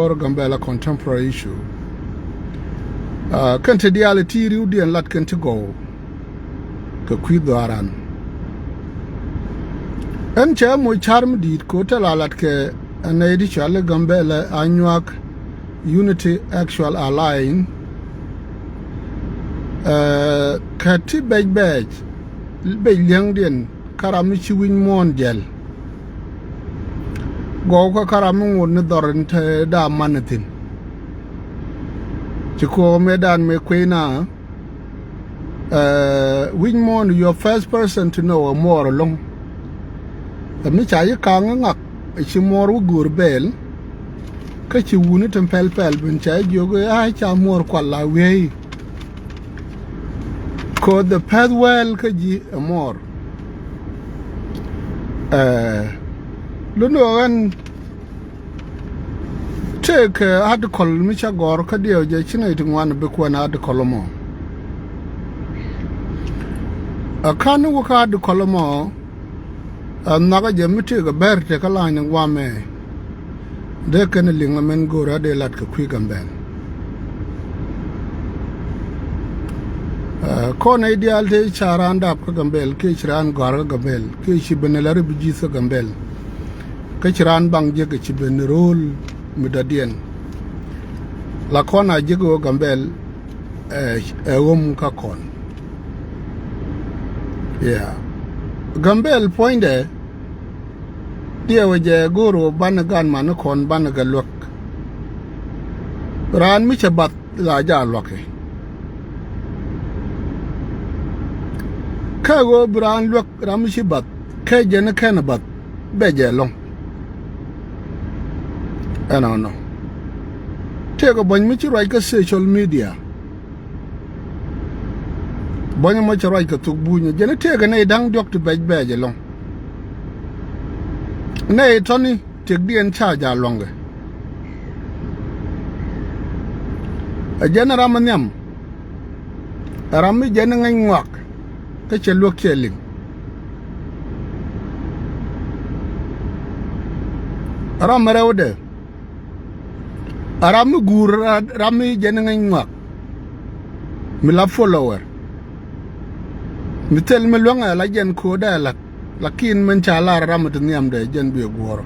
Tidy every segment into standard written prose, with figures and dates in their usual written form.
or Gambella contemporary issue. Kante diale tiri udi and lat kante go ka kuido aran. En cha mo charm dit ko tala lat ke anaidi chale Gambella Ruac Unity Actual Align kati bej liang dien karamichi win mon gel go ka karamu ne dorin te da manatin chiko medan me kwena win mon your first person to know more long mi cha yi kang ngak chi mor gur bel ka chi wuni tem pel bin cha jogo ai cha mor kwala we ko the pathwell ka ji more luno take article mi cha gor ka dio je chine tingwan be ko na article mo akanu wo ka article mo naga je mi te ga berte ka la ni wa me de ken linga men gora de lat ka kwi gamben ko na ideal te charanda ka gambel ke chiran gor gambel ke chi benelari biji sa gambel ke chiran bang je ke chi ben rol midadien la kona je go gambel wom ka kon yeah gambel poinde dia waje goro banagan man kon banaga lok ran mi chabat la ja loke kago bran lok ram shibat ke jena kana bat beje long no tego bon mi ci roy ka social media bon mo ci roy ka tuk buñu jena tega ne dang dokti beje long ne toni tek dien cha ja longe a jena ramanyam rami jena ngay ngwak ka ci lok celing ram rewde aram gur rami jena ngay ngwak mi la follower mi tel mi longa la jen ko da lakin men cha la ramat niam de jen be goro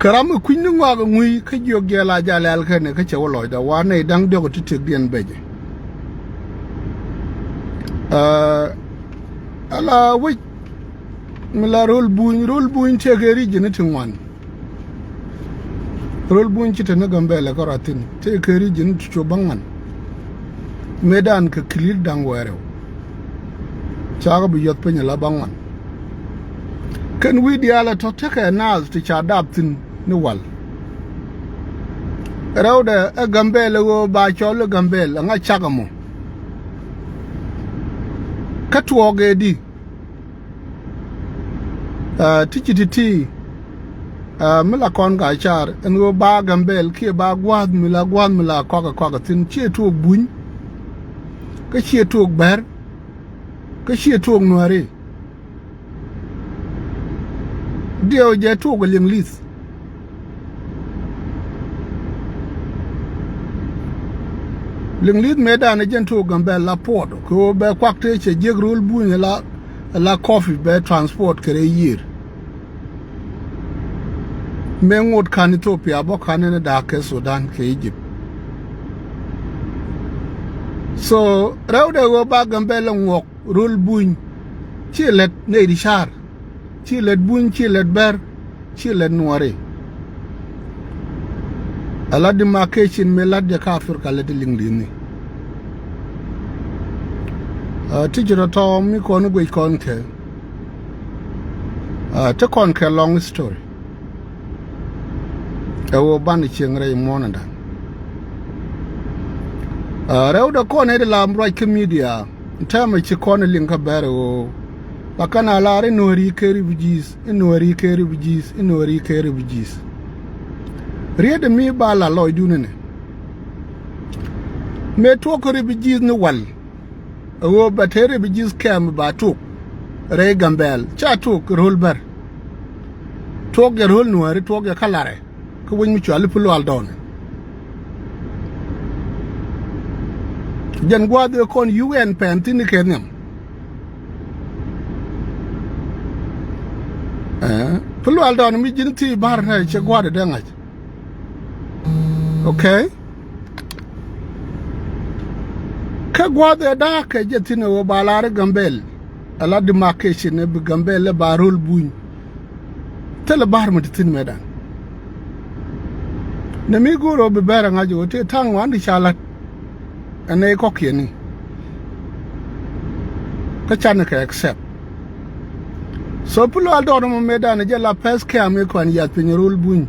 karam kunni ngwa ngui ka jogge la jalal kane ka cewlo da wane dang dogo titik dien beje ala wi mila rol buñ tegeri jini tingwan rol buñ ci tane Gambella ko ratin tegeri jini ci bangan medan ka kilir dang were chaga bi yot penya la bangan ken wi diala to teke naz ti cha daptin ni wal rawda Gambella go ba cholo Gambella nga chaga mo katwoge di titi mila kon ga char en go ba Gambella ki ba gwad mila koga tin chi tu buñ ka chi tu ber ka chi tu nuare dio je tu go linglis medan jen tu Gambella port ko be kwakte che jegrul buñ la coffee be transport kere yir mengot kan Ethiopia bo kan da ke Sudan ke Egypt so rawde go ba Gambella ngok rul buñ ci let ne di char ci let buñ ci let ber ci let noire ala di marketing me ladde ka Afrika le lingdini tijiro to mi ko no gwe kon ke te kon ke long story ewo ban chiengre monanda rewda ko ne de lam right media tama ci kon linka bare o bakana laare nori keri bujis riede mi bala loy dunene me to ko bujis ni wal o batere bujis kam ba to re Gambella cha to rolber to ge rol nuare to ge kalare ko won mi chwal pu lwal don jan gwa de kon UN pen tin kenyam pu lwal don mi jin ti bar na che gwa de ngaj okay ka gwa de da ke jetina wo balare Gambella ala demarcation ne bi Gambella barul buñ tele bar mu tin medan ne mi guro be bera ngajo te tang wan di chalat ane ko kieni ka chan ka accept so pulo aldo mo medan je la pes ke ame ko an yat pin rul buñ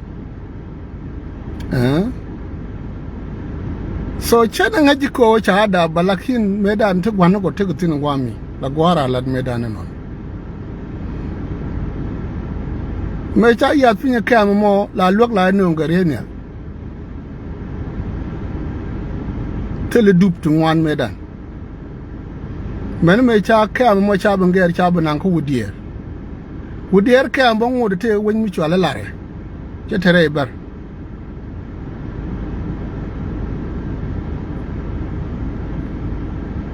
so chen ngaji ko cha da balakin medan te gwan ko te tin wami la gwara la medan non me cha yat pin ke ame mo la lok la no ngare ne tele dup tu wan medan men me cha ke ame mo cha banger cha banan ko wudier ke ame ngo de te won mi chwala lare je tere bar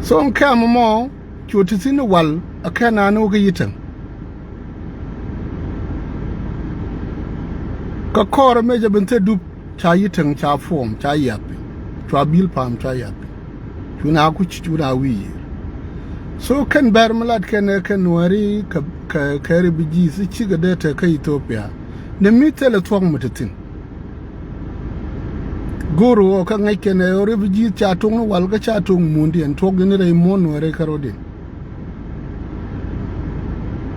so on ke ame mo chuti sin wal akana no ga yitan ka kor me je bente dup cha yitan cha form cha yap chwa bil pam cha yap chuna ku chuna wi so kan bar malad kan wari ka biji su ci ga data ka Ethiopia ne mitele twang mutatin goro ka ngai ken biji cha tung wal ga cha tung mundi en tog ne re mon wari karode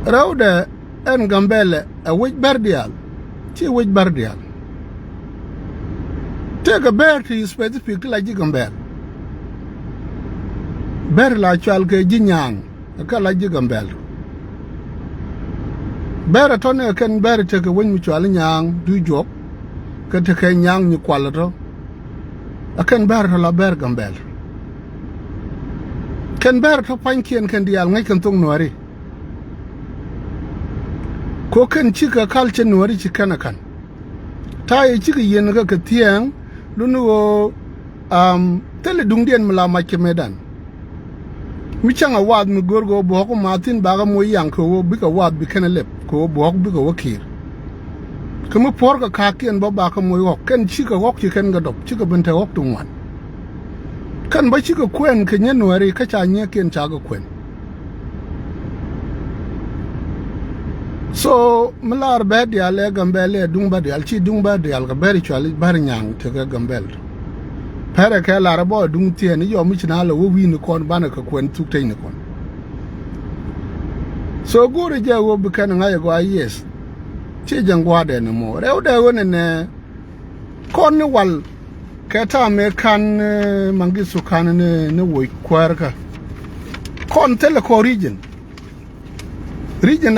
rawda en Gambella a wij bardial ci wij bardial take a bear to specific la ji Gambella ber la chal ke jinyang ka la ji Gambella ber to ne ken ber te ke won mi chal nyang du job ka te ke nyang ni kwalato akan ber to la ber Gambella ken ber to pankien ken dial ngai kan tung nori ko ken chika kalche nori chikana kan ta yi chika yen ka tiang lunu tele dungdien mala ma kemedan mi changa wad mi gorgo bo ko matin baga mo yang ko bi ka wad bi kana lep ko bo bi ko wakir kuma por ka kakien bo ba ka mo yo ken chika wok chi ken ga dop chika bente wok tungwan kan ba chika kwen ke nyenwari ka cha nye ken cha ga kwen so malar bed ya le Gambella dungba de alchi dungba de al gaberi chali bar nyang te ga Gambella pere ke la rabo dung tie ni yo mi china lo wi ni kon bana ka kwen tuk te ni kon so gore je wo bi kan ngai go yes che jangwa de no mo rew de won ne kon ni wal ke ta me kan mangi su kan ne wo kwar ka kon tele ko region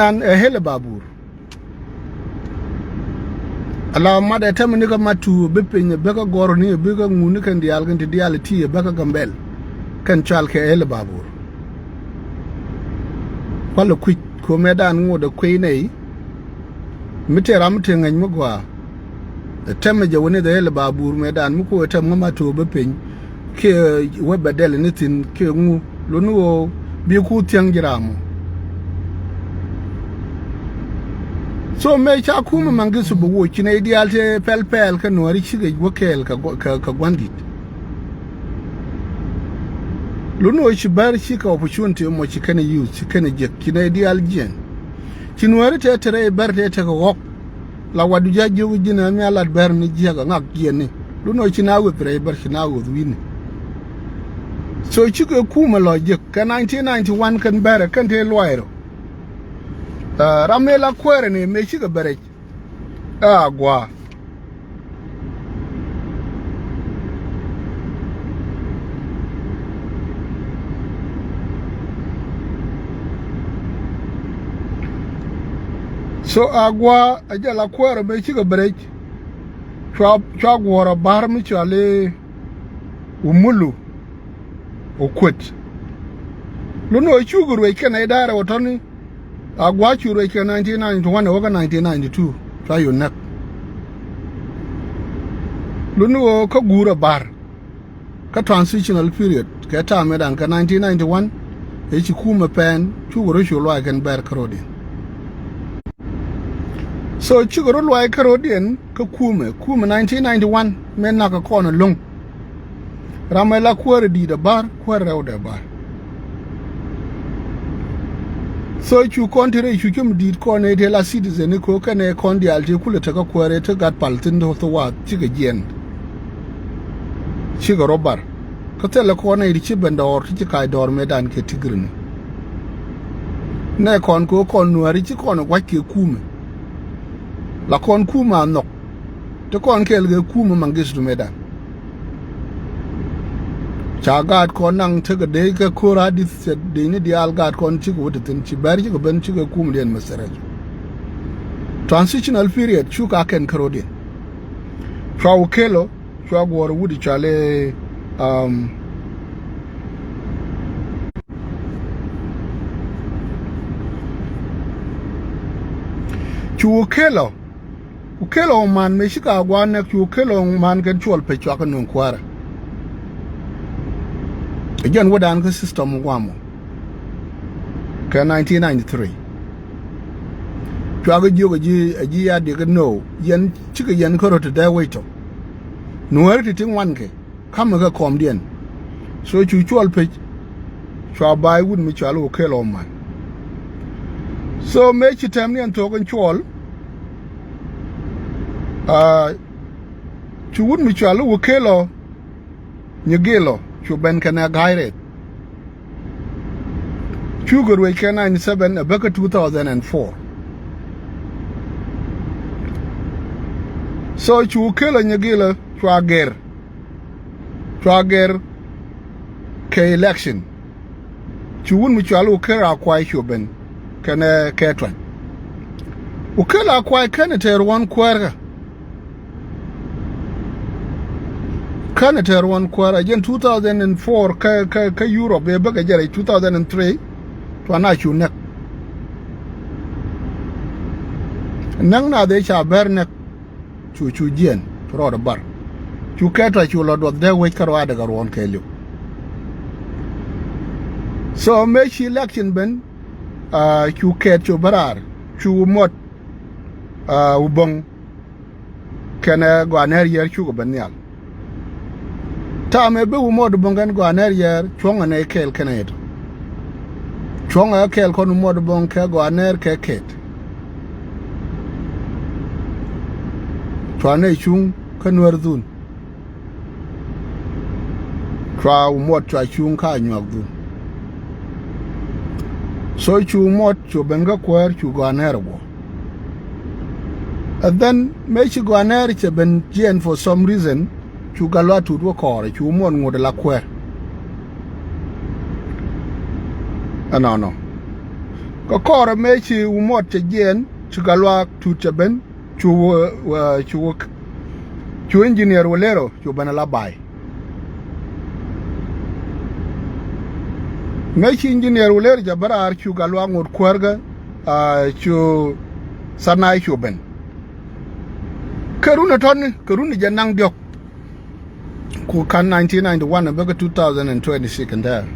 an hele babur ala mada tamni ga matu be penye be ka goro ni be ka nguni kan dial kan dial ti be ka Gambella kan chal ke hele babur wala ku ko medan ngoda kwei nei mitera mitenga nyugwa tamme je woni da hele babur medan mu ko tamma matu be pen ke we bedel ni tin ke ngu lonu bi ku tiang jiramu so me cha kuma mangisu buwo kina idealte pel ka nori chiga wokel ka gwandit luno chi bar chi ka opportunity mo chi kana use chi kana je kina ideal gen kinwari te tere bar te ka wok la wadu jaje wujina mi ala bar ni jiga ngak gene luno chi na we pre bar chi na wo win so chi ka kuma logic ka 1991 kan bar kan te loiro ramela kwere ne me shiga bare agwa so agwa ajala kwere me shiga bare chwa gwora bar mi chale umulu okwet luno chuguru ikena idara otoni agwa churu ke 1991 oga 1992 try your neck luno ka gura bar ka transitional period ka ta medan ka 1991 e ci kuma pen chu goro shu lo kan bar karodin so chu goro lo karodin ka kuma 1991 men na ka kono long ramela kwar di da bar kwar rew da bar so chu kontre chu kum di ko ne de la citizen ko ka ne kon di alje kula ta ka kware ta gat paltin do to wa ci ga gen ci goro bar ka tele ko ne ri ci benda or ci kai dor medan ke tigrin ne kon ko kon nuari ci kon wa ke kuma la kon kuma no te kon kel ge kuma mangis du medan chagat kon nang te de ke kora di se de ni di algat kon ci go tin ci bari ci go ben ci go kuma den masaraj transitional period chu ka ken karodin chaw kelo chaw go wudi chale Ukelo man me shika gwana ukelo man kan chol pe chwa kan kwara again wadan ka system gwamo ka 1993 chwa ga jogo ji ya de no yan chika yan ko to da waito nuwer ti tin wan ke kam ga kom dien so chu chol pe chwa bai wud mi chwa ukelo man so me chi tem ni an to kan chol chu wud mi chwa ukelo nyegelo chu ben kana gaire chu gorwe ka 97 abaka 2004 so chu ukelo nyegelo chwa ger ke election chu wud mi chwa ukelo akwai chu ben kana ketwan ukelo akwai kana ter wan kwarga kana ter wan kwara again 2004 ka Europe e baga jare 2003 to na chu nek nang na de cha bernek chu jien pro da bar chu keta chu lo do de we karwa daga ron kelu so me chi election ben chu ket chu barar chu mot ubong kana gwaner yer chu go benyal ta me be mod bongan gwaner yer chonga ne kel keneto chonga kel kon mod bon ke gwaner ke ket chwane chung kanwer dun chwa mod chwa chung ka nyak dun so chu mod chu benga kwer chu gwaner go and then me chu gwaner che ben gen for some reason chu galwa tu do kore chu mon ngod la kwer no ko kore me chi umot te gen chu galwa tu te ben chu engineer wolero chu bana la bai me chi engineer wolero jabara chu galwa ngod kwerga chu sanai chu ben karuna janang diok ku kan 1991 and baga 2026 and there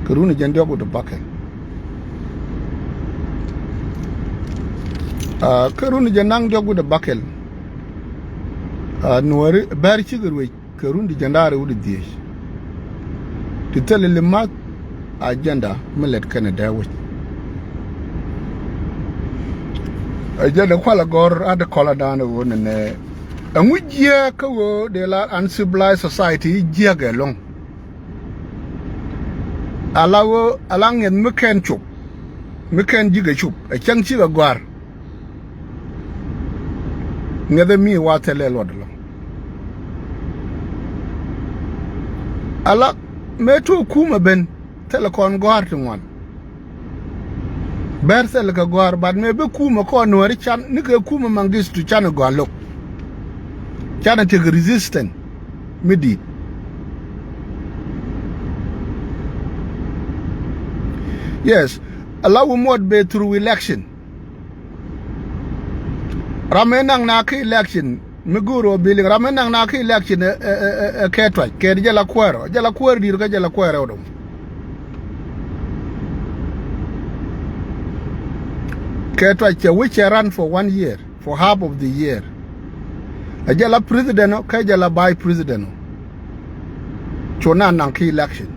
karuna jandiok with the bucket karuna janang diok with the bucket nuwari bari chigurwe karuna jandare with the dish to tell the mat agenda millet Canada with agenda kwala gor ada kola dana won ne angujia kawo de la uncivilized society jiage long alawo alangen meken jiga chup a chang chiga gwar ngade mi watele lodlo ala meto kuma ben telekon gwar tungwan bersel ka gwar bad me be kuma ko nori chan ni ke kuma mangistu chan gwalok chan te resistant midi yes allow mod be through election ramenang na ke election Miguro billing ramenang na ki election ketwa ke jala kwero dir ka jala kwero dum ketwa che which ran for 1 year for half of the year a jala president ka jala by president chona nang ki election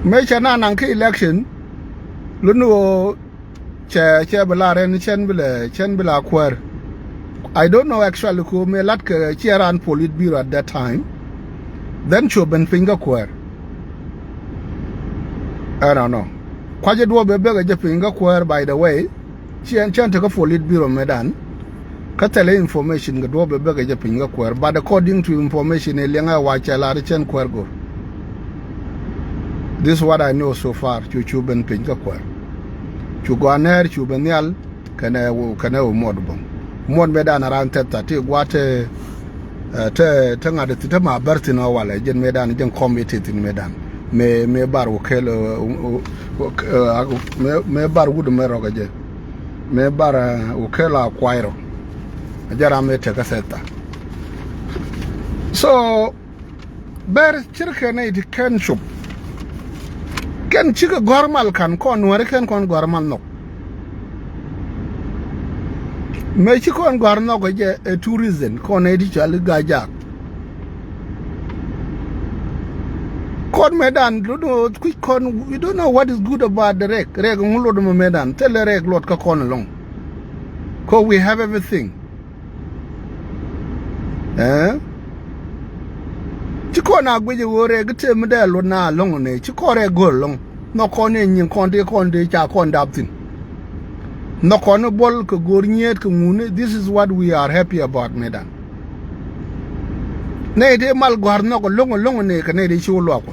me chana nang ki election lunu che bala ren chen bila kwero. I don't know actually who me lat ke chairman Politburo at that time. Then choben finger queer. I don't know. Kwaje do be bega finger queer by the way. Chen take a Politburo medan. Katele information ga do be bega finger queer. But according to information e lenga wa chala chen queer go. This is what I know so far. Chuben finger queer. Chuganer chubenial kana modbom. Mon medan around 30 guate te ngade te ma berti no wala jen medan jen committee tin medan me bar wo kelo me bar gudu me roga je me bar wo kelo kwairo ajara me te kaseta so ber chirke ne di ken shop ken chiga gormal kan kon wari ken kon gormal no me chi kon gorno go je tourism kon edi chal gajak kon medan do quick kon we don't know what is good about the reg ngulo do medan tell the reg lot ka kon long ko we have everything chi kon agbeje wo reg te medal na long ne chi ko reg go long no kon nyin kon de cha kon dabtin no kono bol ko gornyet ko ngune. This is what we are happy about medan ne de mal gorno ko longo ne ka ne de chulo ko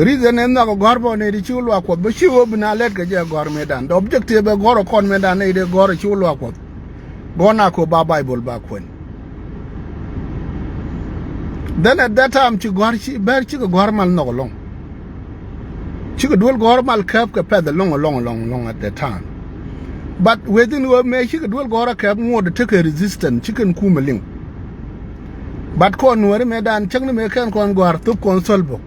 reason en na ko gorbo ne de chulo ko be chiwo bina let ka je gor medan the objective be goro kon medan ne de goro chulo ko gona ko ba bible ba kon then at that time chi gor chi ber chi ko gor mal no long chicken will go normal cap the long at the time. But within what may chicken will go a cap more to take a resistant chicken kumeling. But corn were made and check the American corn go to consolbo.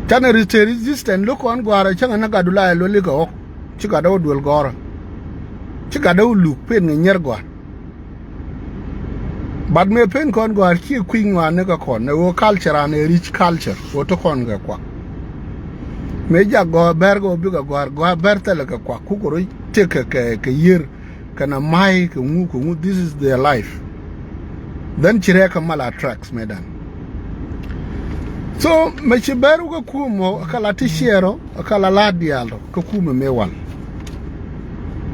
Chana resistant look on Guara Changanakadula Loligo, Chicado will go. Chicado look pin in Yergua. But me pen kon go archi queen wa nega kon no culture and a rich culture wo to kon ga kwa me ja go bergo biga go bertele ga kwa ku ko take ke year kana mai ku this is their life then chireka mala tracks medan so me chiberu ga kumo kala tishero kala ladialo ko kume mewal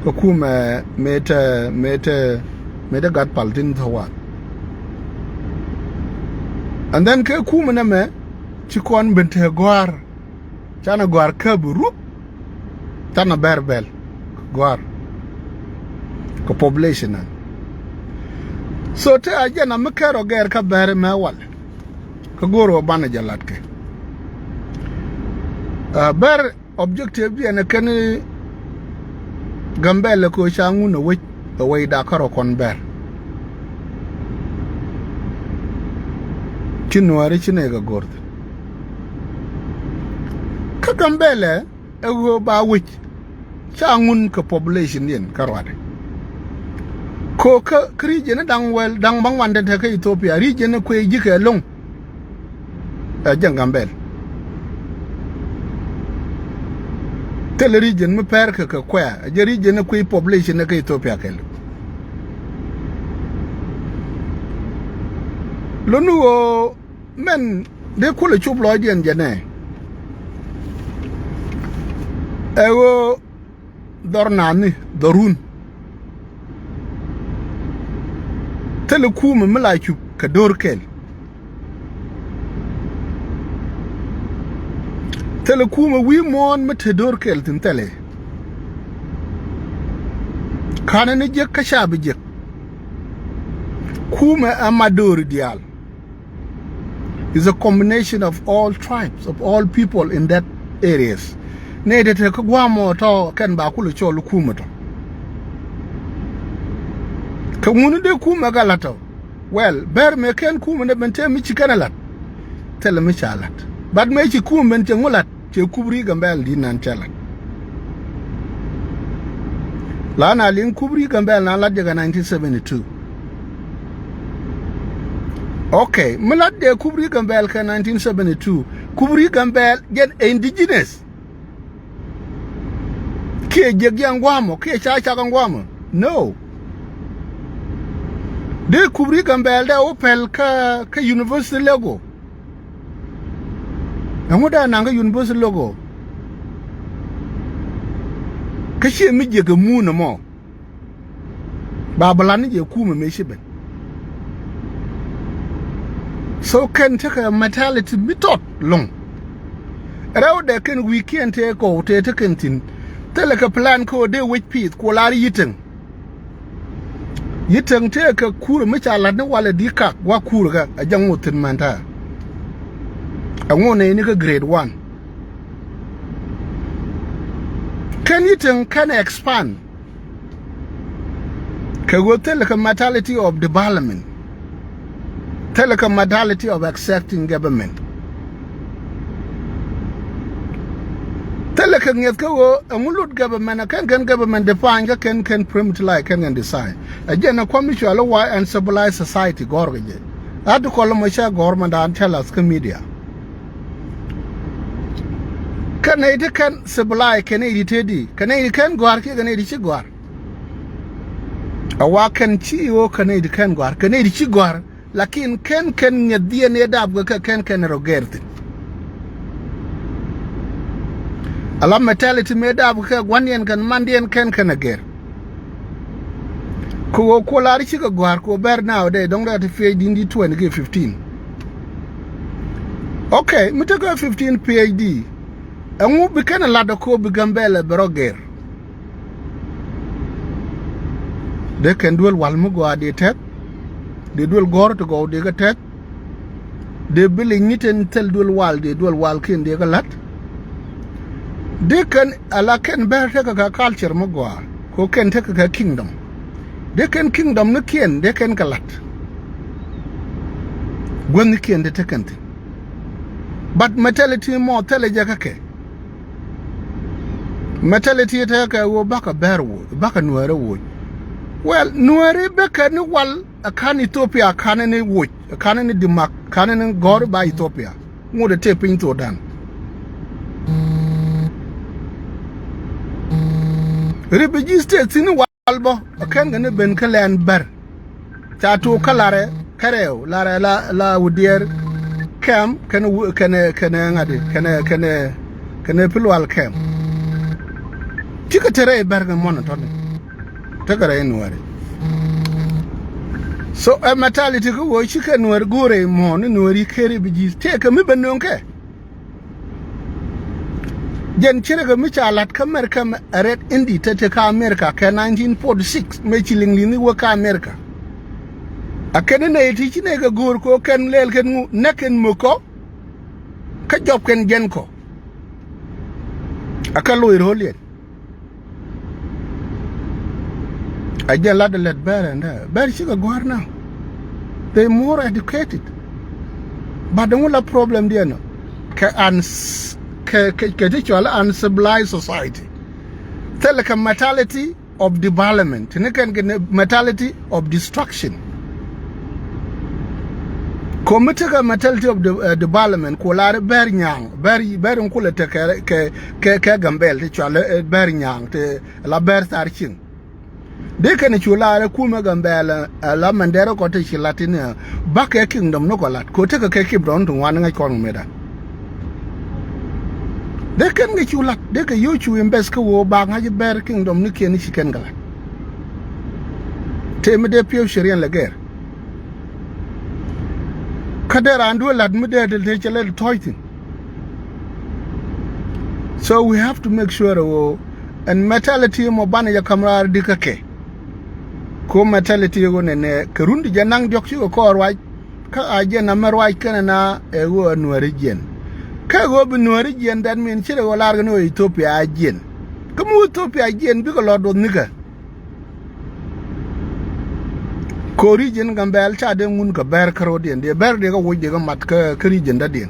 ko kume mete gat paltin thawat. And then ke kumana me chikon bente gwar chana gwar kaburu tana berbel gwar ko population so te ajena mekero ger ka ber mewal ko goro bana jalatke ber objective bi ene ken Gambella ko changu no we the way da karo kon ber Chinuari chinega gord. Ka Gambella ego ba wich changun ka population yen karwade. Ko ka region dang well dang bang wande te ka Ethiopia region ko jike long. Jang Gambella. Tel region me per ka kwa je region ko population ka Ethiopia kel. Lonuo men de kule chup loidien jene ewo dornani dorun telekum mala chup ka dorkel telekum wi mon mate dorkel tin tele kana ne je ka shabi je kuma amador dial is a combination of all tribes, of all people in that areas. ne de te ko gwamo to ken ba kulu cho lu kuma to ka munu de kuma galato well ber me ken kuma ne bente mi chikanalat tele mi chalat bad me chi kuma ben ngulat che kubri Gambella di nan chalat la na lin kubri Gambella na lat daga 1972 okay mulat de kubri Gambella ka 1972 kubri Gambella get indigenous ke jegyan gwamo ke cha gwamo no de kubri Gambella da opel ka university logo amuda nanga university logo ka she mi jega mu na mo babalan je kuma me shiben so kan taka mentality mitot long raw de kan weekend te ko te kantin teleka plan ko de which piece ko lari yitin te ka kuru mi chala ne wala dika wa kuru ga ajan mutin manta angone ni ka grade 1 kan yitin can expand ka go teleka mentality of development teleka mentality of accepting government teleka nget ko amulut government kan government define can primitive can decide again a commission why and civilized society gorge adu kolmo sha government and tell us media kan ide kan civilized kan ide tedi kan ide kan gwar ke kan ide ci gwar awa kan ci o kan ide kan gwar kan ide ci gwar lakin kan nyadie ne dab ka kan rogerte ala mentality me dab ka wanyen kan mandien kan ager ko lari ci gwar ko ber now de dong da fe dindi 2015 okay mutaka 15 PhD angu bikana lada ko bi Gambella broger de kan duel wal mu go ade tet de duel gor to go de ga tet de bili nyiten tel duel wal kin de ga lat de kan ala ken ber te ka culture mu go ko ken te ka kingdom de kan kingdom ne ken de ken ka lat gon ken de te kan but mentality mo tele ja ka mentality ta ka wo baka berwo baka nuare wo well nuare beka ni wal akan Ethiopia kan ni wo kan ni dimak kan ni gor ba Ethiopia ngode te pin to dan refugee state ni walbo akan ne ben kalen ber ta to kalare karew la wudier kam kan ngade kan pilwal kam tika tere berga monoton tagara enware so a mentality ko wo chika nwar gore mo ne nwari kere biji teka mi banonke jen chirega mi chalat kamer kam red indi tete ka America ka 1946 me chilingli ni wo ka America akene ne ti ne ga gor ko ken lel ken neken muko ka job ken jen ko akalo irolien Again, let bear and bear sugar go now. They're more educated. But the only problem there no uncivilized society. Tell like a mentality of development. And can get a mentality of destruction. Committed a mentality of development, colare bear nyang, bear uncle ke Gambella, bear nyang, te la bear tarchin. De kan chula kuma Gambella la mandera ko te chilatina back kingdom no kolat ko te ka keep down to one ngai kon meda de kan ngi chula de ka yo chu invest ko wo ba ngai ber kingdom ni ken chiken gala te me de pio shirian la ger kadera andu lad me de te chele toitin so we have to make sure and mentality mo bana ya kamra dikake ko mentality go ne kerundi janang jokchi ko orwa ka aje na marwa kana na e wo anware jen ka go bi nuari jen dan men chire go lar no Ethiopia jen kamu Ethiopia jen bi ko lodo nika ko region Gambella cha de mun ka ber karo den de ber de go wuje ga mat ka region da den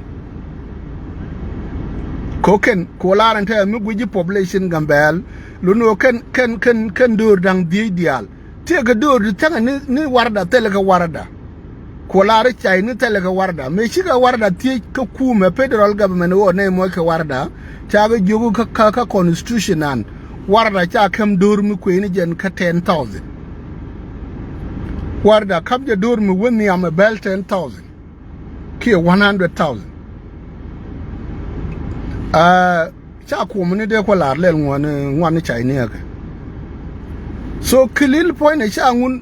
ko ken ko lar anta mi guji population Gambella lu no ken dur dang di ideal te ga dur tanga ni warda tele ga warda ko lar chai ni tele ga warda me shi ga warda ti ka ku me federal government wo ne mo ka warda cha ga jogu ka constitution an warda cha kam dur mi ko ni jen ka 10,000 warda kam je dur mi woni am bel 10,000 ki 100,000 cha ko mun de ko lar lel ngwan chai ni ka so kilil point cha ngun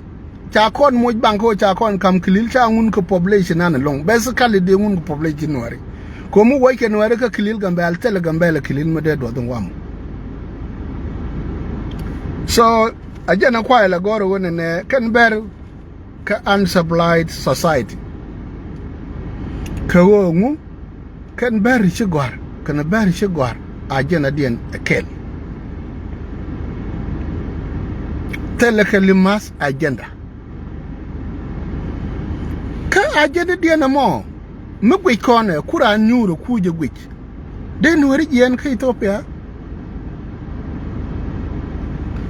cha kon mo banko cha kon kam kilil cha ngun ko population an long basically de ngun ko population wari ko mu woy ken wari ka kilil Gambella tele Gambella kilil mo de do don wam so ajana kwa la goro wona ne ken ber ka unsupplied society ka wo ngu ken ber ci gor ken ber ci gor ajana dien kel tele kalimas agenda ka agenda dien mo mu gwe kone kura nyuro kuje gwe de nuari jen ka Ethiopia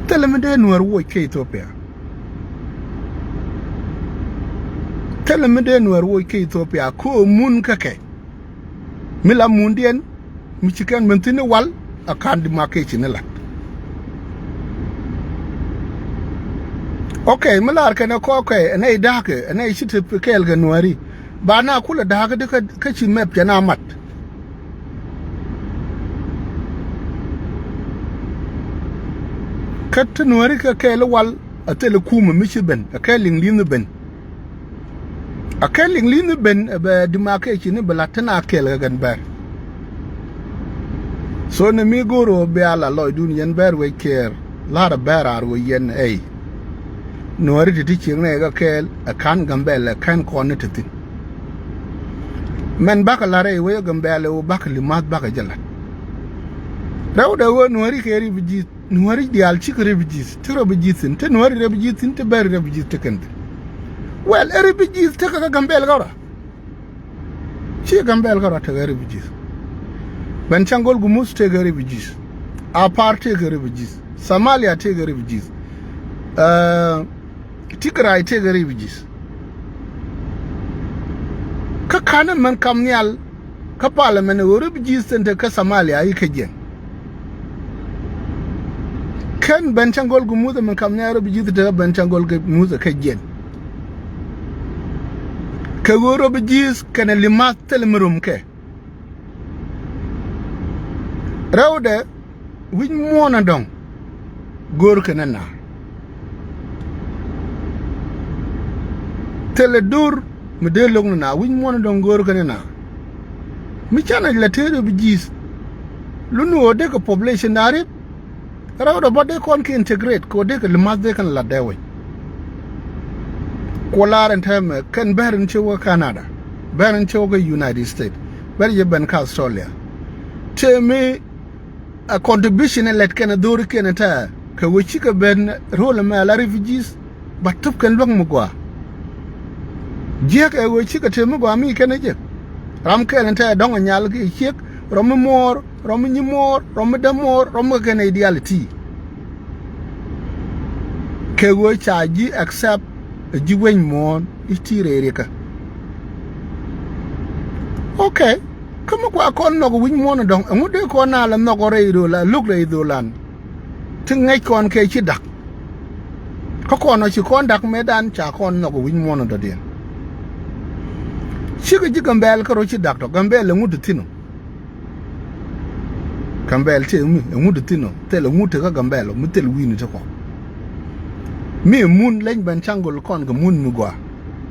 tele me de nuari wo ka Ethiopia tele me de nuari wo ka Ethiopia ko mun ka ke mila mun dien mi chikan mentine wal akandi make chinela okay milar kana ko okay ne dake ne shite kel ga nuari ba na kula dake duka kaci map jana mat kat nuari ka kel wal atele kuma michi ben akeling linu ben akeling linu ben be dimake chini balatana kel ga gan ber so ne mi goro be ala loy dun yen ber we ker lara ber ar we yen ei nuari ti chirne ga kel akan Gambella kan kone titin men baka lare we Gambella o baka limat baka jalat dawda wo nuari keri biji nuari dial chikre biji tiro biji tin te nuari re biji tin te ber re biji te kende well ere biji te ka Gambella gora chi Gambella gora te ere biji ben changol gumus te ere biji aparte ere biji Somalia te ere biji Tigray te ere biji ka kanan man kamnyal ka parliament wori biji sente ka Somalia yi ka gen kan benchangol gumuza man kamnyal biji te benchangol gumuza ka gen ka woro biji kana limat telmurum ke rawde win mona dong gor kana na tele dur mi de long na win mona dong gor kana na mi chana la tere bijis lunu de ko population nare rawda bodde kon ki integrate ko de ko limas de kan la dewe ko laran time kan barin cewa Canada barin cewa United States bari je ban ka Australia te me a contribution let kan dur ken ta ka wuci ka ben role ma la refugees batup kan long mu gwa je ka wuci ka te mu gwa mi kan je ram ken ta don nyal ki chek rom mor rom nyimor rom damor rom kan ideality ke wo chaji accept jiwen mon itirere ka okay kama kwa kon no win mon don ngude ko na la no gore do la luk re do lan tingai kon ke chi dak ko kono chi kon dak medan cha kon no win mon do den chi ga Gambella ko chi dak to Gambella ngude tino Gambella te mi ngude tino te la ngude ka Gambella mu tel wini to ko mi mun lañ ben changol kon ga mun mu gwa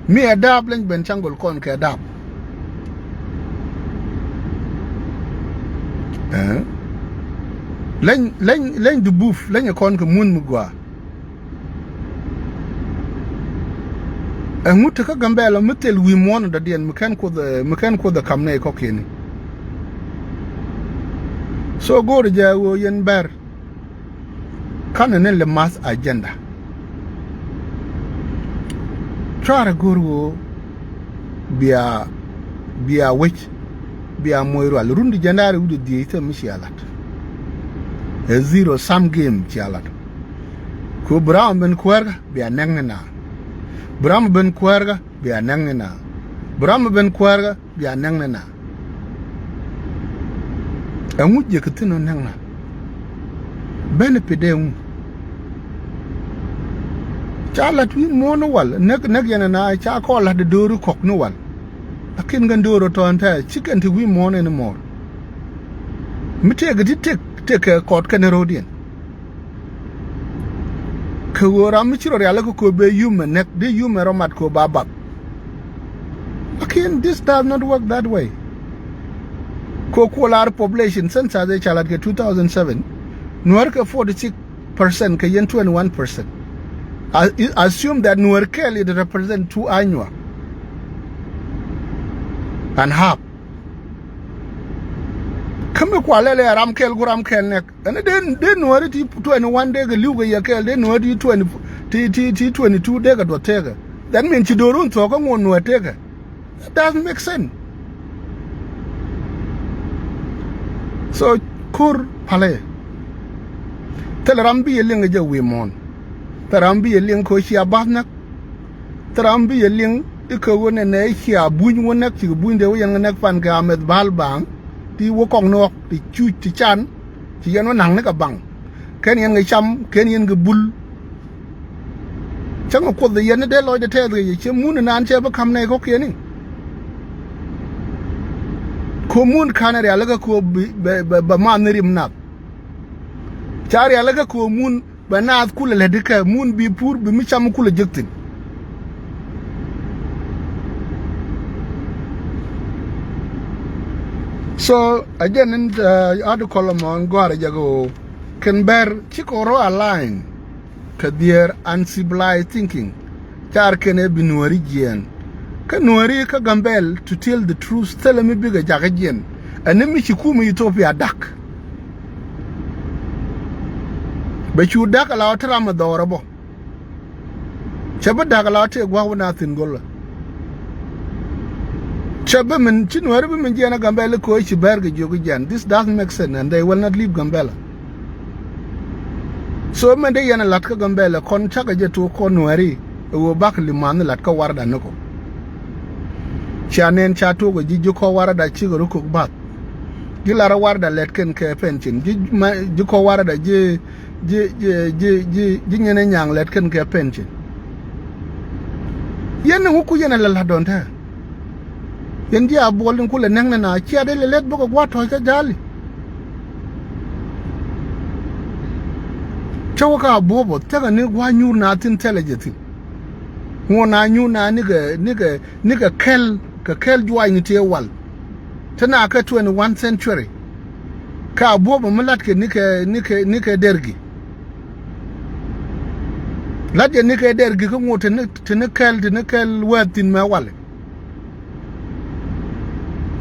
mi adab lañ ben changol kon ka adab lañ du bouf lañ kon ga mun mu gwa muta ka Gambella mutel wi mon da dien mu kan ko da kamne ko keni So go to jawo yen ber kan ne le mass agenda try go bia which bia moiro al rundi jandare wudu diete mishialat a zero sum game chialat ko brown ben kwerga bia nangna brown ben kwerga bia nangna brown ben kwerga bia nangna amu je ketino nangna benefit em chalat wi mono wal nek yana na cha ko la de doru kok no wal akin gandoro to anta chicken to wi mono anymore mi take court Canadian ko mi chiro ya ko be human nek de human romat ko babab akin this does not work that way ko large population since they chalat ke 2007 Nuarka 46% ke yen 21%. I assume that Nuarkel it represent 2 annual and half. Come kwalele ramkel guramkel nek. And then Nuari 21 day luga yakel then Nuari 22 day got whatever. That means you don't talk on Nuatega. That doesn't make sense. So kur pale. Telambi yeling aja wimon. Telambi yeling ko siya bahnak. Telambi yeling ikawone ne siya buny wonak si buny dewo yang nak pan ka amet balbang ti wokong nok ti chu ti chan ti yan wanang nak abang. Ken yan ngai cham ken yan gebul. Chang ko de yan de loy de te de che mun nan che ba kam nei ko keni. Ko mun kanare alaga ko ba man rim nak. Chari alaga ko mun bana kula ledika mun bi pur bi mi cham kula jektin so again in the article on gwara jago can bear chikoro align to their uncivilized thinking char kene binuari jian kanuari ka gambel to tell the truth tell me biga jagajen anemi chikuma Ethiopia dak but you dak ala trama dorabo chaba dak ala te gwa wona tin golla chaba men chinware be men jana Gambella ko chi berge jogu jan this doesn't make sense and they will not leave Gambella so men de yana latka Gambella kon chaga je to ko nwari wo bak liman latka warda nako chanen chato go ji ko warda chi go ko bak gilara warda letken ke pension ji ko warda je nyene nyang let ken ke pension yen huku yen la don ta yen dia bolin kula nang na chia de let boko gwa to ka jali chawaka bobo taga ne gwa nyu na tin intelligent ngona nyu na ni ga kel jwa ni te wal tana ka 21 century ka bobo malat ke ni ke dergi Ladja nika dergi ko ngote tenekel wetin me wale.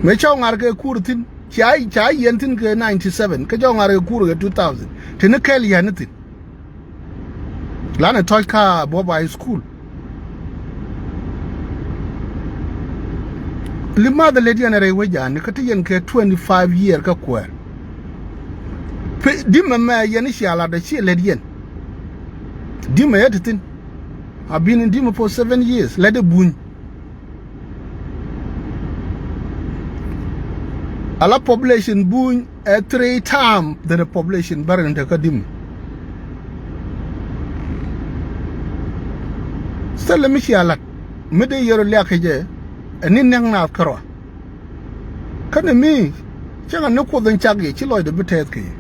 Me chaw ngar ke kurtin chai yentin ke 97 ke chaw ngar ke kur ke 2000 tenekel yanitin. Lana toy ka boba high school. Lima da lady na rewe jan ka tiyen ke 25 year ka kwer. Dimma me yani shala da chi lady yen. Dima editing. I've been in Dima for 7 years. Let it boon. A lot population boon 3 times than the population buried in the Kadim. Still, let me see a lot. Mede yero lakaje, and in Nang Kara. Can me? Changa no ko than chagi, chilo the betetki.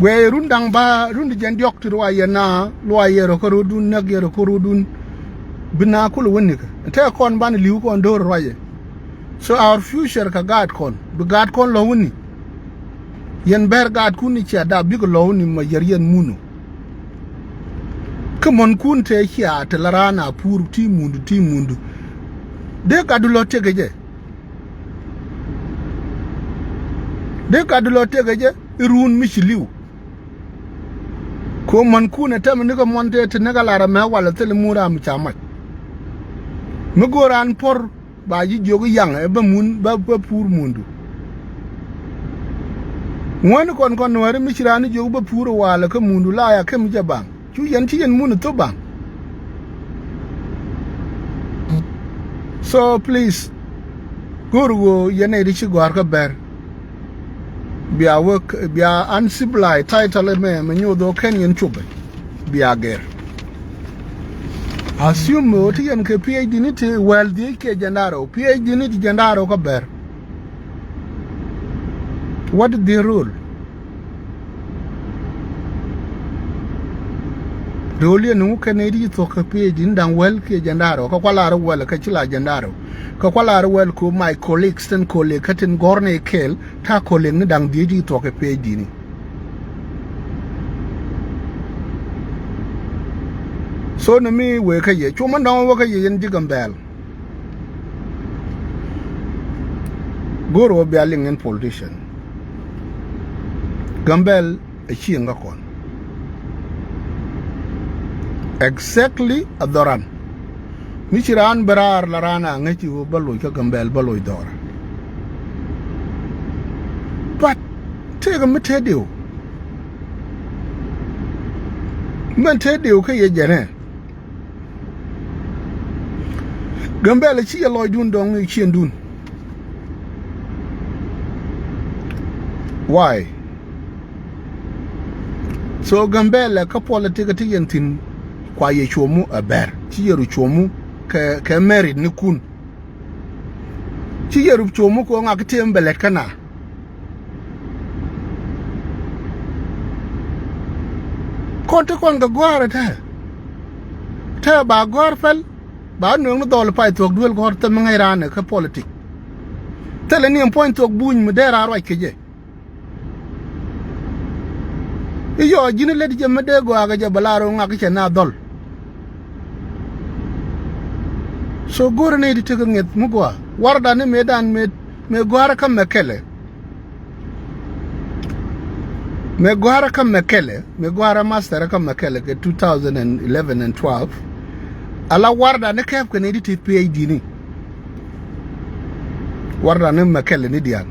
Where rundang ba rundi jandiok to Royana, lawyer or Korudun, Nagia or Korudun, Binakul Winnick, and take on Ban Luke on door Royer. So our future ka guard con, the guard con lawuni. Yen bear guard kunicha da big loan in my Yerian Munu. Come on, kunte here, Telarana, poor Timundu. They got to lot take a de ka dulo te gaje irun michiliu ko man ku ne tam ni ko monte te ne galara me wala te mura mu chama mu goran por ba ji jogu yang e ba mun ba pur mundu wani kon wari michirani jogu ba pur wala ka mundu la ya kem jabang chu yan ti yan mun to bang. So please guru yene ri chi gwar ka ber bia work bia uncivilized title me nyodo ken yen chube bia ger assume oti yen ke PhD ni te well di ke jandaro PhD ni ti jandaro ka ber. What is the rule? Role nu Kennedy to ka PhD ndang well ke jandaro ka kwala ro well ka chila jandaro ka kwala ro well ko my colleagues ten colleague katin gorne kel ta colleague ni dang di to ka PhD ni. So no me we ka ye chuma ndang we ka ye yen di Gambella goro be aling en politician Gambella e chi nga kon exactly adoran michiran berar larana ngachi wo balo ka Gambella balo dora but take a metedio ka ye jene Gambella chi ye loydun dong chi ndun why so Gambella ka politika ti yentin kwa ye chomu aber chi yeru chomu ke married ni kun chi yeru chomu ko ngak tembelet kana konte kon ga gwara ta ba gwar fel ba no dol pai tok duel gor ta mangairane ka politik tele ni point tok buñ mu dera ro keje iyo jine ledi jemme de go aga je balaro ngak ce na dol so gore ne di tege nget mu go warda ne medan me gwara kam mekele me gwara master kam mekele ke 2011 and 12 ala warda ne kef ko ne di PhD ni warda ne mekele ni dian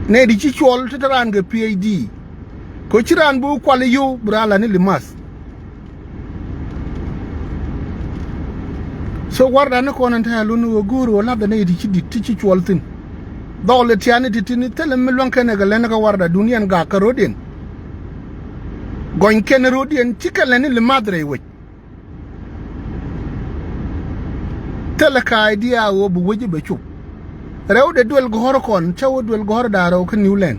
ne di ci chol tetaran ga PhD ko ciran bu kwale yu brala ni limas so warda ne ko nan ta lunu guru wala da ne di ci chol tin dole tiani titini tele melwan kene ga len ga warda duniyan ga ka rodin gon ken rodin cikale ni limadre we tele ka idea wo bu woji be chu rewde duel gor kon chawo duel gor daro ko Newland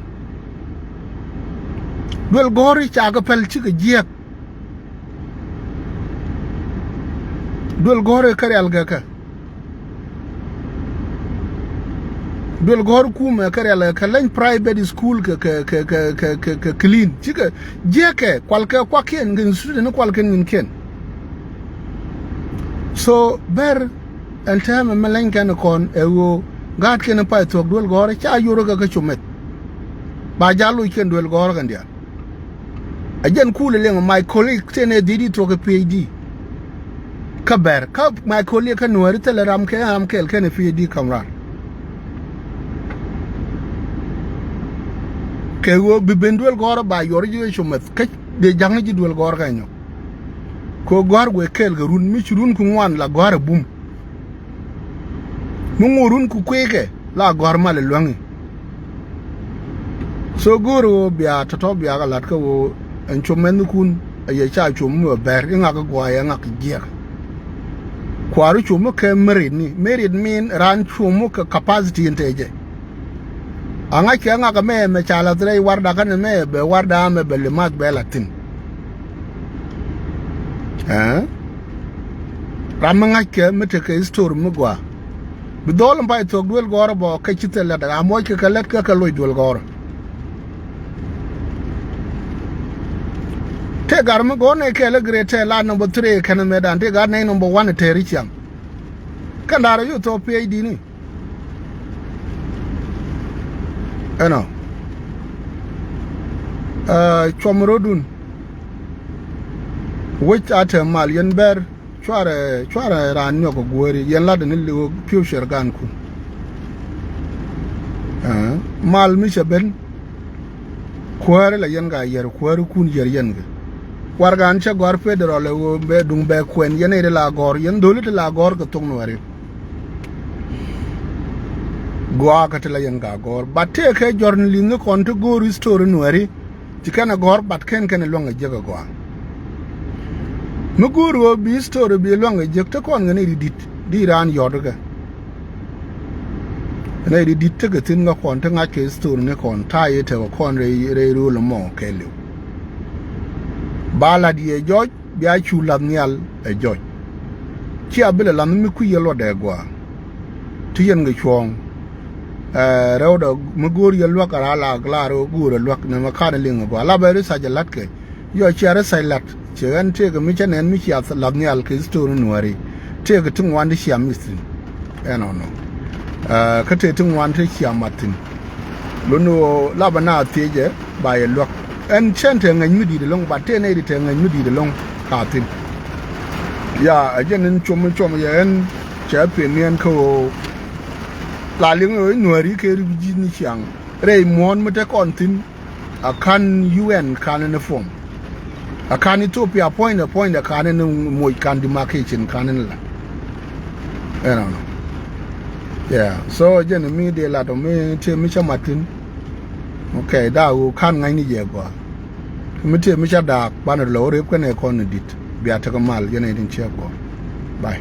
duel gor ci aga pel ci ga jiek duel gor kare alga ka duel gor kuma kare alga ka lañ private school ka clean ci ga jieke kwalka kwa ken ngin sude ne kwalka ngin ken so ber entame melañ kan kon ewo gat ken pa tok duel gore cha yoro ga chumet ba jalu ken duel gore ga ndia ajen kule le my colleague tene didi to ga PhD kaber ka my colleague kan wari teleram ke am kel ken PhD kamrar ke wo bi benduel gore ba yoro ji chumet ke de jang ji duel gore ga nyo ko gor go kel ga run mi churun ku ngwan la gore bum mungurun ku kweke la gorma le lwangi so guru bia toto bia ga lat ko en chomen kun ye cha chum ber nga ga gwa ya nga gier kwaru chum ke merit mean ran chum ka capacity inteje anga ke nga ga me chala tre warda kan me be warda me be le mat be latin ramanga ke mete ke store mu gwa bidol mbai tok duel goro bo ka chitela da amoy ke kalet ka loy duel goro te garme gone ke le grete la number 3 kan medan te gar ne number 1 te richam kandara yu to PhD ni eno chomrodun which at mal yen ber chware ran nyoko gwori yen laden liwo piu shergan ku mal mi ben kware la yen ga yer kware kun yer yen ga wargan cha gor federal wo be dung be kwen yen ere la gor yen dole de la gor ka tung nore gwa ka tela yen ga gor batte ke jorn linga kon to go restore nore tikana gor bat ken longa jega gwa muguru bi story bi longa jekta kon ngani dit di ran yodoga na dit te gatin nga kon ta ngake story ne kon ta yete ko kon re ru lo mo kelu bala di e joj bi a chu la nyal e joj ki abele la mi ku yelo de gwa ti yen nga chwong rewda muguru yelo kara la glaro guru lok ne makana linga gwa la ba ri sa jalat ke yo chiara sai lat chegan te ga mi chanen mi chia la nyal ke story nuari te ga tung wan de chia mistin no ka te tung wan te chia matin lono la bana teje ba ye lok en chente ngai mi di de long ba te ne di te ngai mi di de long ka tin ya ajen chom ye en che pe nien ko la ling oi nuari ke ri ji ni chiang re mon mate kon tin akan UN kan ne form akan Ethiopia point akan ne moy kan demarcation kan ne la no yeah so jen mi de la to me te mi chamatin okay da u kan ngai ni je gwa mi te mi cha da ban lo re ko ne kon dit biya ta kamal jen din che ko bye